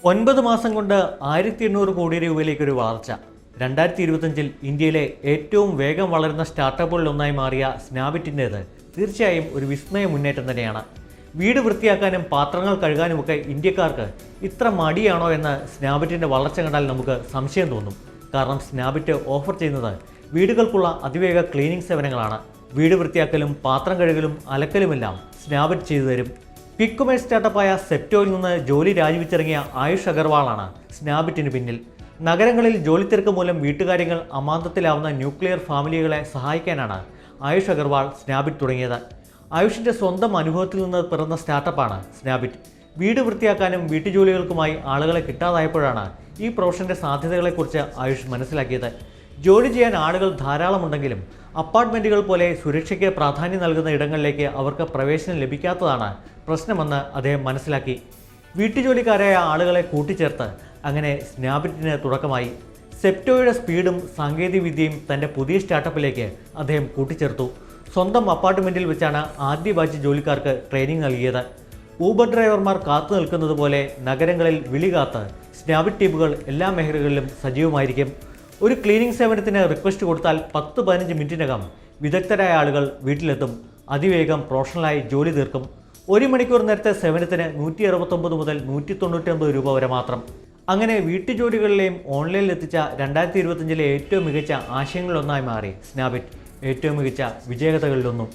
9 മാസം കൊണ്ട് 1800 കോടി രൂപയിലേക്കൊരു വളർച്ച. 2025-ൽ ഇന്ത്യയിലെ ഏറ്റവും വേഗം വളരുന്ന സ്റ്റാർട്ടപ്പുകളിൽ ഒന്നായി മാറിയ സ്നാപ്ഡിൻ്റേത് തീർച്ചയായും ഒരു വിസ്മയ മുന്നേറ്റം തന്നെയാണ്. വീട് വൃത്തിയാക്കാനും പാത്രങ്ങൾ കഴുകാനുമൊക്കെ ഇന്ത്യക്കാർക്ക് ഇത്ര മടിയാണോ എന്ന് സ്നാപ്ഡിൻ്റെ വളർച്ച കണ്ടാൽ നമുക്ക് സംശയം തോന്നും. കാരണം സ്നാപ്ഡ് ഓഫർ ചെയ്യുന്നത് വീടുകൾക്കുള്ള അതിവേഗ ക്ലീനിങ് സേവനങ്ങളാണ്. വീട് വൃത്തിയാക്കലും പാത്രം കഴുകലും അലക്കലുമെല്ലാം സ്നാപ്ഡ് ചെയ്തു തരും. ക്വിക്ക് കൊമേഴ്സ് സ്റ്റാർട്ടപ്പായ സെപ്റ്റോയിൽ നിന്ന് ജോലി രാജിവെച്ചിറങ്ങിയ ആയുഷ് അഗർവാളാണ് സ്നാപ്ഡിന് പിന്നിൽ. നഗരങ്ങളിൽ ജോലി തിരക്ക് മൂലം വീട്ടുകാര്യങ്ങൾ അമാന്തത്തിലാവുന്ന ന്യൂക്ലിയർ ഫാമിലികളെ സഹായിക്കാനാണ് ആയുഷ് അഗർവാൾ സ്നാപ്ഡ് തുടങ്ങിയത്. ആയുഷിൻ്റെ സ്വന്തം അനുഭവത്തിൽ നിന്ന് പിറന്ന സ്റ്റാർട്ടപ്പാണ് സ്നാപ്ഡ്. വീട് വൃത്തിയാക്കാനും വീട്ടുജോലികൾക്കുമായി ആളുകളെ കിട്ടാതായപ്പോഴാണ് ഈ പ്രൊഫഷൻ്റെ സാധ്യതകളെക്കുറിച്ച് ആയുഷ് മനസ്സിലാക്കിയത്. ജോലി ചെയ്യാൻ ആളുകൾ ധാരാളമുണ്ടെങ്കിലും അപ്പാർട്ട്മെൻറ്റുകൾ പോലെ സുരക്ഷയ്ക്ക് പ്രാധാന്യം നൽകുന്ന ഇടങ്ങളിലേക്ക് അവർക്ക് പ്രവേശനം ലഭിക്കാത്തതാണ് പ്രശ്നമെന്ന് അദ്ദേഹം മനസ്സിലാക്കി. വീട്ടുജോലിക്കാരായ ആളുകളെ കൂട്ടിച്ചേർത്ത് അങ്ങനെ സ്നാപ്ഡിന് തുടക്കമായി. സെപ്റ്റോയുടെ സ്പീഡും സാങ്കേതികവിദ്യയും തൻ്റെ പുതിയ സ്റ്റാർട്ടപ്പിലേക്ക് അദ്ദേഹം കൂട്ടിച്ചേർത്തു. സ്വന്തം അപ്പാർട്ട്മെൻറ്റിൽ വെച്ചാണ് ആദ്യ ബാച്ച് ജോലിക്കാർക്ക് ട്രെയിനിങ് നൽകിയത്. ഊബർ ഡ്രൈവർമാർ കാത്തു നിൽക്കുന്നത് പോലെ നഗരങ്ങളിൽ വിളി കാത്ത് സ്നാപ്ഡ് ടീമുകൾ എല്ലാ മേഖലകളിലും സജീവമായിരിക്കും. ഒരു ക്ലീനിങ് സേവനത്തിന് റിക്വസ്റ്റ് കൊടുത്താൽ 10-15 മിനിറ്റിനകം വിദഗ്ധരായ ആളുകൾ വീട്ടിലെത്തും. അതിവേഗം പ്രൊഫഷണലായി ജോലി തീർക്കും. 1 മണിക്കൂർ നേരത്തെ സേവനത്തിന് 169 മുതൽ 199 രൂപ വരെ മാത്രം. അങ്ങനെ വീട്ടുജോലികളിലെയും ഓൺലൈനിൽ എത്തിച്ച 2025-ലെ ഏറ്റവും മികച്ച ആശയങ്ങളിലൊന്നായി മാറി സ്നാപ്ഡ്. ഏറ്റവും മികച്ച വിജയകഥകളിലൊന്നും.